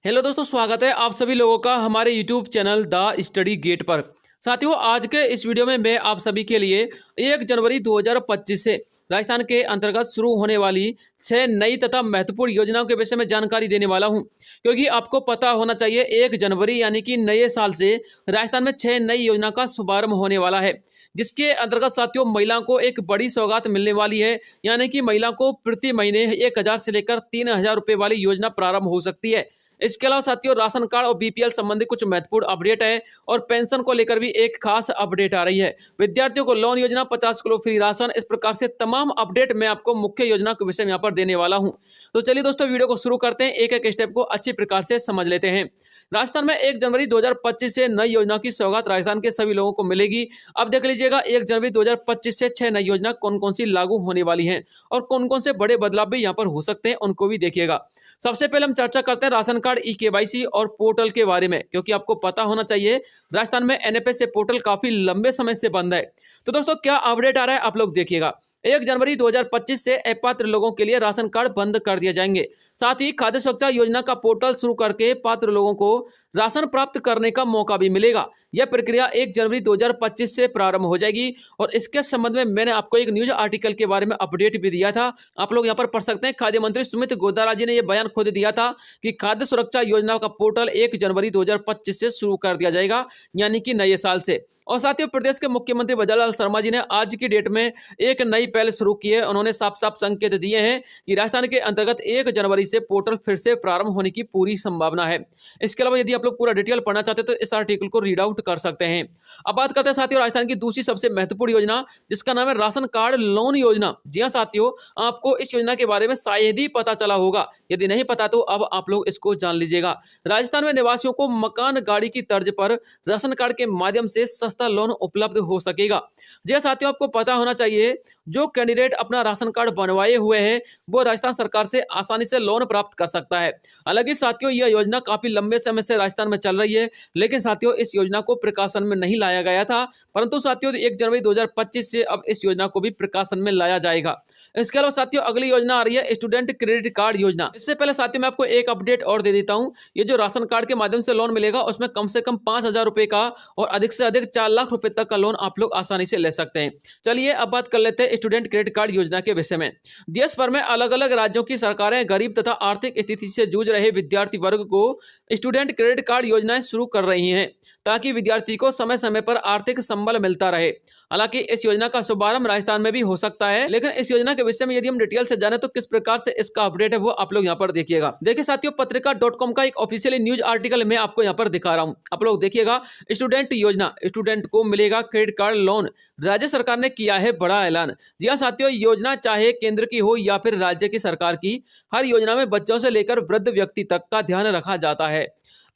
Hello दोस्तों, स्वागत है आप सभी लोगों का हमारे YouTube channel the study gate पर। साथियों, आज के इस वीडियो में मैं आप सभी के लिए 1 जनवरी 2025 से राजस्थान के अंतर्गत शुरू होने वाली 6 नई तथा महत्वपूर्ण योजनाओं के विषय में जानकारी देने वाला हूं, क्योंकि आपको पता होना चाहिए 1 जनवरी यानी कि नए साल से राजस्थान में 6 नई योजना का शुभारंभ होने वाला है, जिसके अंतर्गत साथियों महिलाओं को एक बड़ी सौगात मिलने वाली है। यानी कि महिलाओं को प्रति महीने 1,000 से लेकर 3,000 रुपये वाली योजना प्रारंभ हो सकती है। इसके अलावा साथियों राशन कार्ड और बीपीएल संबंधी कुछ महत्वपूर्ण अपडेट है और पेंशन को लेकर भी एक खास अपडेट आ रही है। विद्यार्थियों को लोन योजना, 50 किलो फ्री राशन, इस प्रकार से तमाम अपडेट मैं आपको मुख्य योजना के विषय में यहाँ पर देने वाला हूँ। तो चलिए दोस्तों, वीडियो को शुरू करते हैं, एक एक स्टेप को अच्छी प्रकार से समझ लेते हैं। राजस्थान में 1 जनवरी 2025 से नई योजना की सौगात राजस्थान के सभी लोगों को मिलेगी। अब देख लीजिएगा 1 जनवरी 2025 से 6 नई योजना कौन कौन सी लागू होने वाली हैं और कौन कौन से बड़े बदलाव भी यहाँ पर हो सकते हैं, उनको भी देखिएगा। सबसे पहले हम चर्चा करते हैं राशन कार्ड, ई-केवाईसी और पोर्टल के बारे में, क्योंकि आपको पता होना चाहिए राजस्थान में एनएफएस से पोर्टल काफी लंबे समय से बंद है। तो दोस्तों क्या अपडेट आ रहा है आप लोग देखिएगा। 1 जनवरी 2025 से अपात्र लोगों के लिए राशन कार्ड बंद कर दिए जाएंगे। साथ ही खाद्य सुरक्षा योजना का पोर्टल शुरू करके पात्र लोगों को राशन प्राप्त करने का मौका भी मिलेगा। यह प्रक्रिया 1 जनवरी 2025 से प्रारंभ हो जाएगी और इसके संबंध में मैंने आपको एक न्यूज आर्टिकल के बारे में अपडेट भी दिया था, आप लोग यहाँ पर पढ़ सकते हैं। खाद्य मंत्री सुमित गोदारा जी ने यह बयान खुद दिया था कि खाद्य सुरक्षा योजना का पोर्टल 1 जनवरी 2025 से शुरू कर दिया जाएगा, यानी कि नए साल से। और साथ ही प्रदेश के मुख्यमंत्री भजनलाल शर्मा जी ने आज की डेट में एक नई पहल शुरू की है। उन्होंने साफ साफ संकेत दिए हैं कि राजस्थान के अंतर्गत 1 जनवरी से पोर्टल फिर से प्रारंभ होने की पूरी संभावना है। इसके अलावा यदि आप लोग पूरा डिटेल पढ़ना चाहते हैं तो इस आर्टिकल को रीड आउट कर सकते हैं। अब बात करते हैं साथियों राजस्थान की दूसरी सबसे महत्वपूर्ण योजना, जिसका नाम है राशन कार्ड लोन योजना। जी हां साथियों, आपको इस योजना के बारे में शायद ही पता चला होगा, यदि नहीं पता तो अब आप लोग इसको जान लीजिएगा। राजस्थान में निवासियों को मकान गाड़ी की तर्ज पर राशन कार्ड के माध्यम से सस्ता लोन उपलब्ध हो सकेगा। जी हां साथियों, आपको पता होना चाहिए जो कैंडिडेट अपना राशन कार्ड बनवाए हुए हैं वो राजस्थान सरकार से आसानी से लोन प्राप्त कर सकता है। हालांकि साथियों यह योजना काफी लंबे समय से राजस्थान में चल रही है, लेकिन साथियों इस योजना को प्रकाशन में नहीं लाया गया था, परंतु साथियों 1 जनवरी 2025 से अब इस योजना को भी प्रकाशन में लाया जाएगा। इसके अलावा साथियों अगली योजना आ रही है स्टूडेंट क्रेडिट कार्ड योजना। इससे पहले साथियों मैं आपको एक अपडेट और दे देता हूं। ये जो राशन कार्ड के माध्यम से लोन मिलेगा उसमें कम से कम 5,000 रुपए का और अधिक से अधिक 4 लाख रुपए तक का लोन आप लोग आसानी से ले सकते हैं। चलिए अब बात कर लेते हैं स्टूडेंट क्रेडिट कार्ड योजना के विषय में। देश भर में अलग अलग राज्यों की सरकारें गरीब तथा आर्थिक स्थिति से जूझ रहे विद्यार्थी वर्ग को स्टूडेंट क्रेडिट कार्ड योजनाएं शुरू कर रही हैं, ताकि विद्यार्थी को समय समय पर आर्थिक संबल मिलता रहे। हालांकि इस योजना का शुभारंभ राजस्थान में भी हो सकता है, लेकिन इस योजना के विषय में यदि हम डिटेल से जाने तो किस प्रकार से इसका अपडेट है वो आप लोग यहाँ पर देखिएगा। देखिए साथियों, पत्रिका.com का एक ऑफिशियली न्यूज आर्टिकल मैं आपको यहाँ पर दिखा रहा हूँ, आप लोग देखिएगा। स्टूडेंट योजना, स्टूडेंट को मिलेगा क्रेडिट कार्ड लोन, राज्य सरकार ने किया है बड़ा ऐलान। जी हाँ साथियों, योजना चाहे केंद्र की हो या फिर राज्य की सरकार की, हर योजना में बच्चों से लेकर वृद्ध व्यक्ति तक का ध्यान रखा जाता है।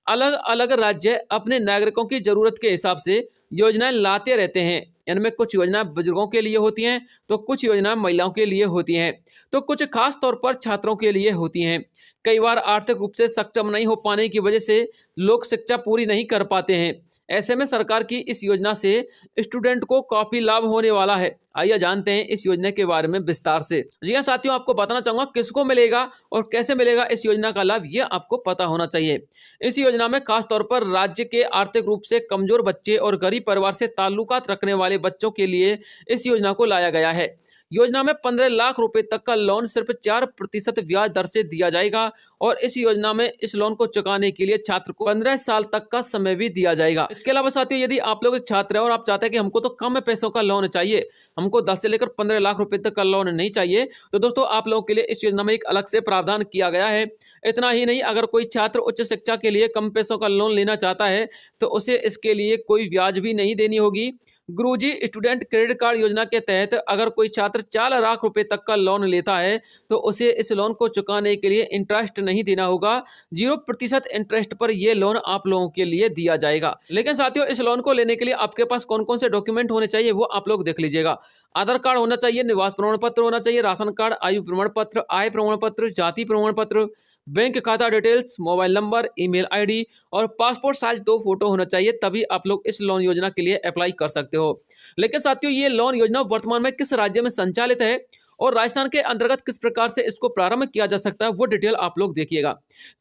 अलग अलग राज्य अपने नागरिकों की जरूरत के हिसाब से योजनाएं लाते रहते हैं। इनमें कुछ योजनाएं बुजुर्गों के लिए होती हैं तो कुछ योजनाएं महिलाओं के लिए होती हैं तो कुछ खास तौर पर छात्रों के लिए होती हैं। कई बार आर्थिक रूप से सक्षम नहीं हो पाने की वजह से लोग शिक्षा पूरी नहीं कर पाते हैं। ऐसे में सरकार की इस योजना से स्टूडेंट को काफी लाभ होने वाला है। आइए जानते हैं इस योजना के बारे में विस्तार से। जी हाँ साथियों, आपको बताना चाहूंगा किसको मिलेगा और कैसे मिलेगा इस योजना का लाभ, ये आपको पता होना चाहिए। इस योजना में खास तौर पर राज्य के आर्थिक रूप से कमजोर बच्चे और गरीब परिवार से ताल्लुकात रखने वाले बच्चों के लिए इस योजना को लाया गया है। योजना में 15 लाख रुपए तक का लोन सिर्फ 4% ब्याज दर से दिया जाएगा और इस योजना में इस लोन को चुकाने के लिए छात्र को 15 साल तक का समय भी दिया जाएगा। इसके अलावा साथियों यदि आप लोग एक छात्र हैं और आप चाहते हैं कि हमको तो कम पैसों का लोन चाहिए, हमको 10 से लेकर 15 लाख रुपए तक का लोन नहीं चाहिए, तो दोस्तों आप लोगों के लिए इस योजना में एक अलग से प्रावधान किया गया है। इतना ही नहीं, अगर कोई छात्र उच्च शिक्षा के लिए कम पैसों का लोन लेना चाहता है तो उसे इसके लिए कोई ब्याज भी नहीं देनी होगी। गुरुजी स्टूडेंट क्रेडिट कार्ड योजना के तहत अगर कोई छात्र 4 लाख रुपए तक का लोन लेता है तो उसे इस लोन को चुकाने के लिए इंटरेस्ट नहीं देना होगा। 0% इंटरेस्ट पर यह लोन आप लोगों के लिए दिया जाएगा। लेकिन साथियों इस लोन को लेने के लिए आपके पास कौन कौन से डॉक्यूमेंट होने चाहिए वो आप लोग देख लीजिएगा। आधार कार्ड होना चाहिए, निवास प्रमाण पत्र होना चाहिए, राशन कार्ड, आयु प्रमाण पत्र, आय प्रमाण पत्र, जाति प्रमाण पत्र, बैंक खाता details, mobile number, email ID और पासपोर्ट साइज 2 फोटो होना चाहिए, तभी आप लोग इस लोन योजना के लिए अप्लाई कर सकते हो। लेकिन साथियों ये लोन योजना वर्तमान में किस राज्य में संचालित है और राजस्थान के अंतर्गत किस प्रकार से इसको प्रारंभ किया जा सकता है वो डिटेल आप लोग देखिएगा।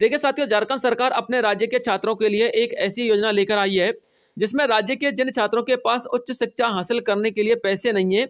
देखिए साथियों, झारखंड सरकार अपने राज्य के छात्रों के लिए एक ऐसी योजना लेकर आई है जिसमें राज्य के जिन छात्रों के पास उच्च शिक्षा हासिल करने के लिए पैसे नहीं है,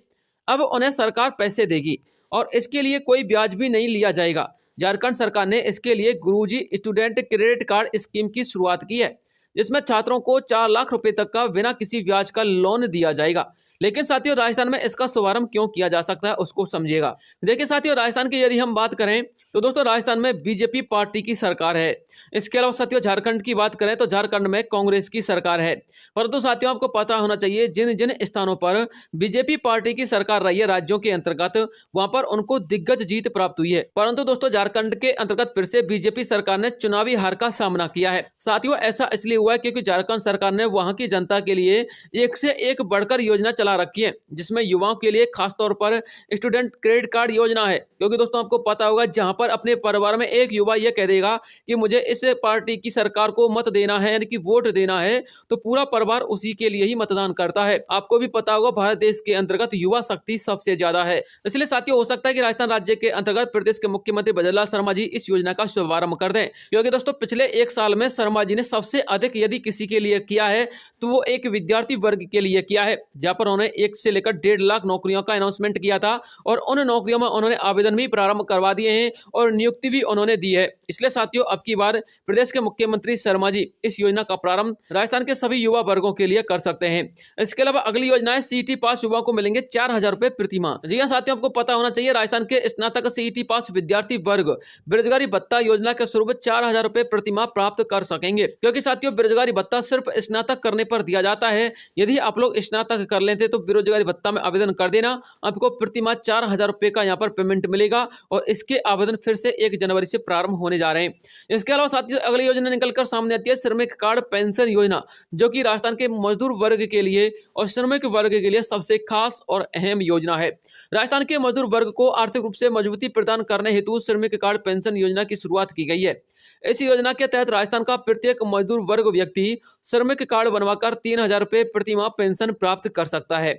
अब उन्हें सरकार पैसे देगी और इसके लिए कोई ब्याज भी नहीं लिया जाएगा। झारखंड सरकार ने इसके लिए गुरुजी स्टूडेंट क्रेडिट कार्ड स्कीम की शुरुआत की है, जिसमें छात्रों को 4 लाख रुपए तक का बिना किसी ब्याज का लोन दिया जाएगा। लेकिन साथियों, राजस्थान में इसका शुभारंभ क्यों किया जा सकता है उसको समझिएगा। देखिए साथियों, राजस्थान की यदि हम बात करें तो दोस्तों राजस्थान में बीजेपी पार्टी की सरकार है। इसके अलावा साथियों झारखंड की बात करें तो झारखंड में कांग्रेस की सरकार है। परंतु साथियों, आपको पता होना चाहिए जिन जिन स्थानों पर बीजेपी पार्टी की सरकार रही है राज्यों के अंतर्गत, वहां पर उनको दिग्गज जीत प्राप्त हुई है। परंतु दोस्तों झारखंड के अंतर्गत फिर से बीजेपी सरकार ने चुनावी हार का सामना किया है। साथियों, ऐसा इसलिए हुआ है क्योंकि झारखंड सरकार ने वहां की जनता के लिए एक से एक बढ़कर योजना चला रखी है, जिसमें युवाओं के लिए खासतौर पर स्टूडेंट क्रेडिट कार्ड योजना है। क्योंकि दोस्तों आपको पता होगा, जहां पर अपने परिवार में एक युवा यह कह देगा कि मुझे इस पार्टी की सरकार को मत देना है, यानी कि वोट देना है, तो पूरा परिवार उसी के लिए ही मतदान करता है। आपको भी पता होगा, भारत देश के अंतर्गत युवा शक्ति सबसे ज्यादा है। इसलिए साथियों, हो सकता है कि राजस्थान राज्य के अंतर्गत प्रदेश के मुख्यमंत्री भजनलाल शर्मा जी इस योजना का शुभारंभ कर दें। क्योंकि दोस्तों पिछले एक साल में शर्मा जी ने सबसे अधिक यदि किसी के लिए किया है तो वो एक विद्यार्थी वर्ग के लिए किया है, जहां पर उन्होंने 1 से लेकर 1.5 लाख नौकरियों का अनाउंसमेंट किया था और उन नौकरियों में उन्होंने आवेदन भी प्रारंभ करवा दिए हैं और नियुक्ति भी उन्होंने दी है। इसलिए साथियों, अब की बार प्रदेश के मुख्यमंत्री शर्मा जी इस योजना का प्रारंभ राजस्थान के सभी युवा वर्गों के लिए कर सकते हैं। इसके अलावा अगली योजना है सीईटी पास युवाओं को मिलेंगे 4,000 रुपए प्रति माह। जी हाँ साथियों, आपको पता होना चाहिए राजस्थान के स्नातक सीईटी पास विद्यार्थी वर्ग बेरोजगारी भत्ता योजना के स्वरूप 4,000 रुपए प्रति माह प्राप्त कर सकेंगे। क्योंकि साथियों, बेरोजगारी भत्ता सिर्फ स्नातक करने पर दिया जाता है। यदि आप लोग स्नातक कर लेते तो बेरोजगारी भत्ता में आवेदन कर देना, आपको प्रति माह 4,000 रुपए का यहाँ पर पेमेंट मिलेगा और इसके आवेदन फिर से 1 जनवरी से प्रारंभ होने जा रहे हैं। इसके अलावा साथियों, अगली योजना निकलकर सामने आती है श्रमिक कार्ड पेंशन योजना, जो कि राजस्थान के मजदूर वर्ग के लिए और श्रमिक वर्ग के लिए सबसे खास और अहम योजना है। राजस्थान के मजदूर वर्ग को आर्थिक रूप से मजबूती प्रदान करने हेतु श्रमिक कार्ड पेंशन योजना की शुरुआत की गई है। इस योजना के तहत राजस्थान का प्रत्येक मजदूर वर्ग व्यक्ति श्रमिक कार्ड बनवाकर 3,000 रुपए प्रति माह पेंशन प्राप्त कर सकता है।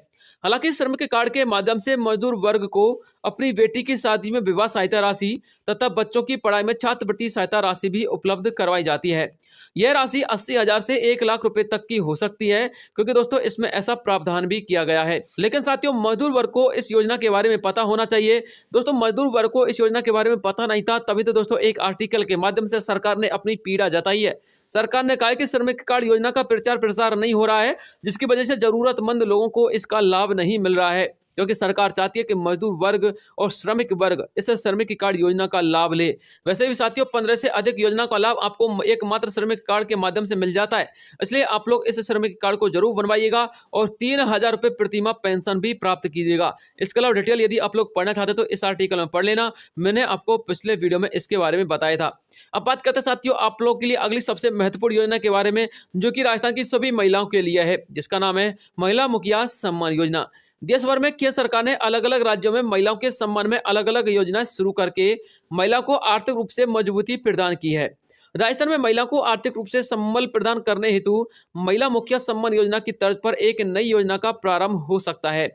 हालांकि श्रमिक कार्ड के माध्यम से मजदूर वर्ग को अपनी बेटी की शादी में विवाह सहायता राशि तथा बच्चों की पढ़ाई में छात्रवृत्ति सहायता राशि भी उपलब्ध करवाई जाती है। यह राशि 80,000 से 1 लाख रुपए तक की हो सकती है, क्योंकि दोस्तों इसमें ऐसा प्रावधान भी किया गया है। लेकिन साथियों, मजदूर वर्ग को इस योजना के बारे में पता होना चाहिए। दोस्तों मजदूर वर्ग को इस योजना के बारे में पता नहीं था, तभी तो दोस्तों एक आर्टिकल के माध्यम से सरकार ने अपनी पीड़ा जताई है। सरकार ने कहा है कि श्रमिक कार्ड योजना का प्रचार प्रसार नहीं हो रहा है, जिसकी वजह से जरूरतमंद लोगों को इसका लाभ नहीं मिल रहा है। क्योंकि सरकार चाहती है कि मजदूर वर्ग और श्रमिक वर्ग इस श्रमिक कार्ड योजना का लाभ ले। वैसे भी साथियों, 15 से अधिक योजना का लाभ आपको एकमात्र श्रमिक कार्ड के माध्यम से मिल जाता है। इसलिए आप लोग इस श्रमिक कार्ड को जरूर बनवाइएगा और 3,000 रुपए प्रति माह पेंशन भी प्राप्त कीजिएगा। इसके अलावा डिटेल यदि आप लोग पढ़ना चाहते तो इस आर्टिकल में पढ़ लेना, मैंने आपको पिछले वीडियो में इसके बारे में बताया था। अब बात करते हैं साथियों आप लोग के लिए अगली सबसे महत्वपूर्ण योजना के बारे में, जो कि राजस्थान की सभी महिलाओं के लिए है, जिसका नाम है महिला मुखिया सम्मान योजना। देश भर में केंद्र सरकार ने अलग अलग राज्यों में महिलाओं के सम्मान में अलग अलग योजनाएं शुरू करके महिला को आर्थिक रूप से मजबूती प्रदान की है। राजस्थान में महिलाओं को आर्थिक रूप से संबल प्रदान करने हेतु महिला मुखिया सम्मान योजना की तर्ज पर एक नई योजना का प्रारंभ हो सकता है,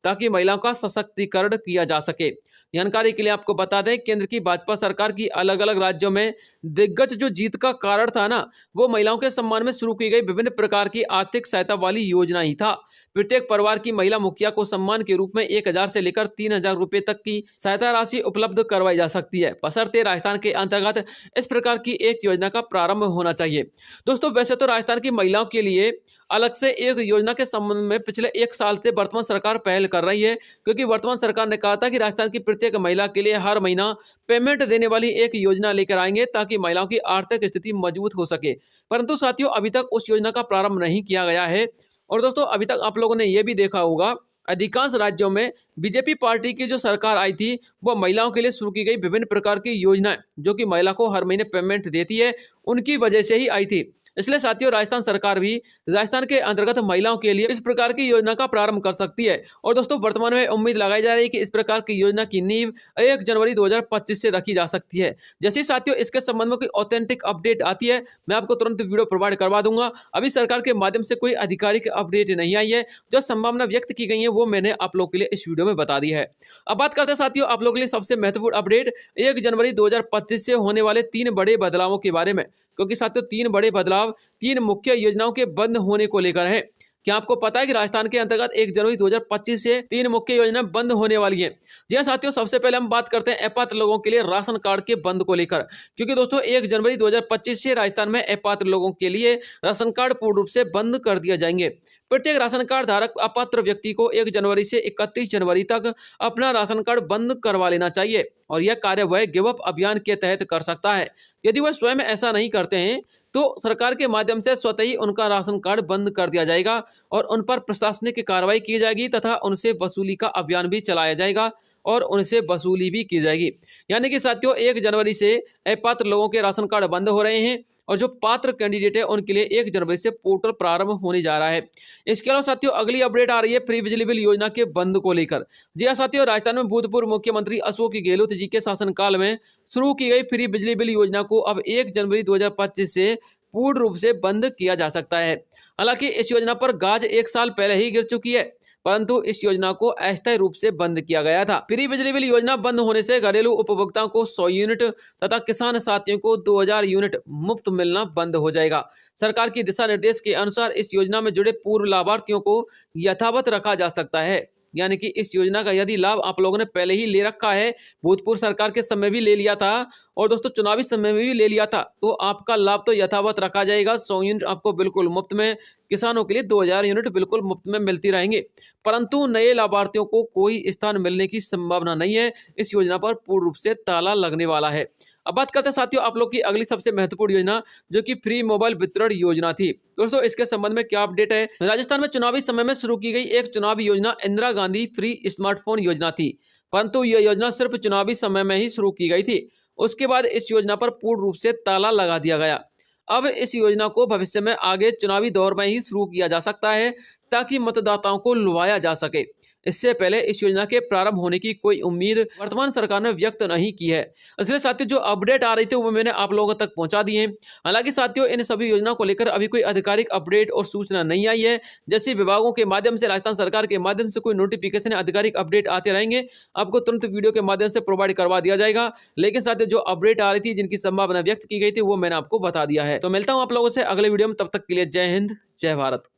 ताकि महिलाओं का सशक्तिकरण किया जा सके। जानकारी के लिए आपको बता दें, केंद्र की भाजपा सरकार की अलग अलग राज्यों में दिग्गज जो जीत का कारण था ना, वो महिलाओं के सम्मान में शुरू की गई विभिन्न प्रकार की आर्थिक सहायता वाली योजना ही था। प्रत्येक परिवार की महिला मुखिया को सम्मान के रूप में 1,000 से लेकर 3,000 रुपए तक की सहायता राशि उपलब्ध करवाई जा सकती है, बशर्ते राजस्थान के अंतर्गत इस प्रकार की एक योजना का प्रारंभ होना चाहिए। दोस्तों वैसे तो राजस्थान की महिलाओं के लिए अलग से एक योजना के संबंध में पिछले 1 साल से वर्तमान सरकार पहल कर रही है, क्योंकि वर्तमान सरकार ने कहा था कि राजस्थान की प्रत्येक महिला के लिए हर महीना पेमेंट देने वाली एक योजना लेकर आएंगे, ताकि महिलाओं की आर्थिक स्थिति मजबूत हो सके। परंतु साथियों, अभी तक उस योजना का प्रारंभ नहीं किया गया है। और दोस्तों अभी तक आप लोगों ने यह भी देखा होगा, अधिकांश राज्यों में बीजेपी पार्टी की जो सरकार आई थी, वो महिलाओं के लिए शुरू की गई विभिन्न प्रकार की योजनाएं जो कि महिला को हर महीने पेमेंट देती है, उनकी वजह से ही आई थी। इसलिए साथियों, राजस्थान सरकार भी राजस्थान के अंतर्गत महिलाओं के लिए इस प्रकार की योजना का प्रारंभ कर सकती है। और दोस्तों वर्तमान में उम्मीद लगाई जा रही है कि इस प्रकार की योजना की नींव 1 जनवरी 2025 से रखी जा सकती है। जैसे ही साथियों इसके संबंध में कोई ऑथेंटिक अपडेट आती है, मैं आपको तुरंत वीडियो प्रोवाइड करवा दूंगा। अभी सरकार के माध्यम से कोई आधिकारिक अपडेट नहीं आई है। जो संभावना व्यक्त की गई है वो मैंने आप लोगों के लिए इस वीडियो में बता दी है। अब बात करते हैं साथियों आप लोगों के लिए सबसे महत्वपूर्ण अपडेट 1 जनवरी 2025 से होने वाले 3 बड़े बदलावों के बारे में, क्योंकि साथियों 3 बड़े बदलाव 3 मुख्य योजनाओं के बंद होने को लेकर है। क्या आपको पता है कि राजस्थान के अंतर्गत 1 जनवरी 2025 से 3 मुख्य योजना बंद होने वाली है? जी हाँ साथियों, सबसे पहले हम बात करते हैं अपात्र लोगों के लिए राशन कार्ड के बंद को लेकर, क्योंकि दोस्तों 1 जनवरी 2025 से राजस्थान में अपात्र लोगों के लिए राशन कार्ड पूर्ण रूप से बंद कर दिया जाएंगे। प्रत्येक राशन कार्ड धारक अपात्र व्यक्ति को 1 जनवरी से 31 जनवरी तक अपना राशन कार्ड बंद करवा लेना चाहिए और यह कार्य वह गिव अप अभियान के तहत कर सकता है। यदि वह स्वयं ऐसा नहीं करते हैं तो सरकार के माध्यम से स्वतः ही उनका राशन कार्ड बंद कर दिया जाएगा और उन पर प्रशासनिक कार्रवाई की जाएगी तथा उनसे वसूली का अभियान भी चलाया जाएगा और उनसे वसूली भी की जाएगी। यानी कि साथियों 1 जनवरी से अपात्र लोगों के राशन कार्ड बंद हो रहे हैं और जो पात्र कैंडिडेट है उनके लिए 1 जनवरी से पोर्टल प्रारंभ होने जा रहा है। इसके अलावा साथियों अगली अपडेट आ रही है फ्री बिजली बिल योजना के बंद को लेकर। जी हाँ साथियों, राजस्थान में भूतपूर्व मुख्यमंत्री अशोक गहलोत जी के शासनकाल में शुरू की गई फ्री बिजली बिल योजना को अब 1 जनवरी 2025 से पूर्ण रूप से बंद किया जा सकता है। हालांकि इस योजना पर गाज 1 साल पहले ही गिर चुकी है, परंतु इस योजना को अस्थायी रूप से बंद किया गया था। फ्री बिजली बिल योजना बंद होने से घरेलू उपभोक्ताओं को 100 यूनिट तथा किसान साथियों को 2000 यूनिट मुफ्त मिलना बंद हो जाएगा। सरकार की दिशा निर्देश के अनुसार इस योजना में जुड़े पूर्व लाभार्थियों को यथावत रखा जा सकता है। यानी कि इस योजना का यदि लाभ आप लोगों ने पहले ही ले रखा है, भूतपूर्व सरकार के समय भी ले लिया था और दोस्तों चुनावी समय में भी ले लिया था, तो आपका लाभ तो यथावत रखा जाएगा। 100 यूनिट आपको बिल्कुल मुफ्त में, किसानों के लिए 2000 यूनिट बिल्कुल मुफ्त में मिलती रहेंगे, परंतु नए लाभार्थियों को कोई स्थान मिलने की संभावना नहीं है। इस योजना पर पूर्ण रूप से ताला लगने वाला है। अब बात करते हैं साथियों आप लोग की अगली सबसे महत्वपूर्ण योजना, जो कि फ्री मोबाइल वितरण योजना थी। दोस्तों इसके संबंध में क्या अपडेट है? राजस्थान में चुनावी समय में शुरू की गई एक चुनावी योजना इंदिरा गांधी फ्री स्मार्टफोन योजना थी, परंतु यह योजना सिर्फ चुनावी समय में ही शुरू की गई थी। उसके बाद इस योजना पर पूर्ण रूप से ताला लगा दिया गया। अब इस योजना को भविष्य में आगे चुनावी दौर में ही शुरू किया जा सकता है ताकि मतदाताओं को लुभाया जा सके। इससे पहले इस योजना के प्रारंभ होने की कोई उम्मीद वर्तमान सरकार ने व्यक्त नहीं की है। इसलिए साथियों जो अपडेट आ रही थी वो मैंने आप लोगों तक पहुंचा दी है। हालांकि साथियों इन सभी योजनाओं को लेकर अभी कोई आधिकारिक अपडेट और सूचना नहीं आई है। जैसे विभागों के माध्यम से, राजस्थान सरकार के माध्यम से कोई नोटिफिकेशन, आधिकारिक अपडेट आते रहेंगे, आपको तुरंत वीडियो के माध्यम से प्रोवाइड करवा दिया जाएगा। लेकिन साथियों जो अपडेट आ रही थी, जिनकी संभावना व्यक्त की गई थी, वो मैंने आपको बता दिया है। तो मिलता हूँ आप लोगों से अगले वीडियो में, तब तक के लिए जय हिंद, जय भारत।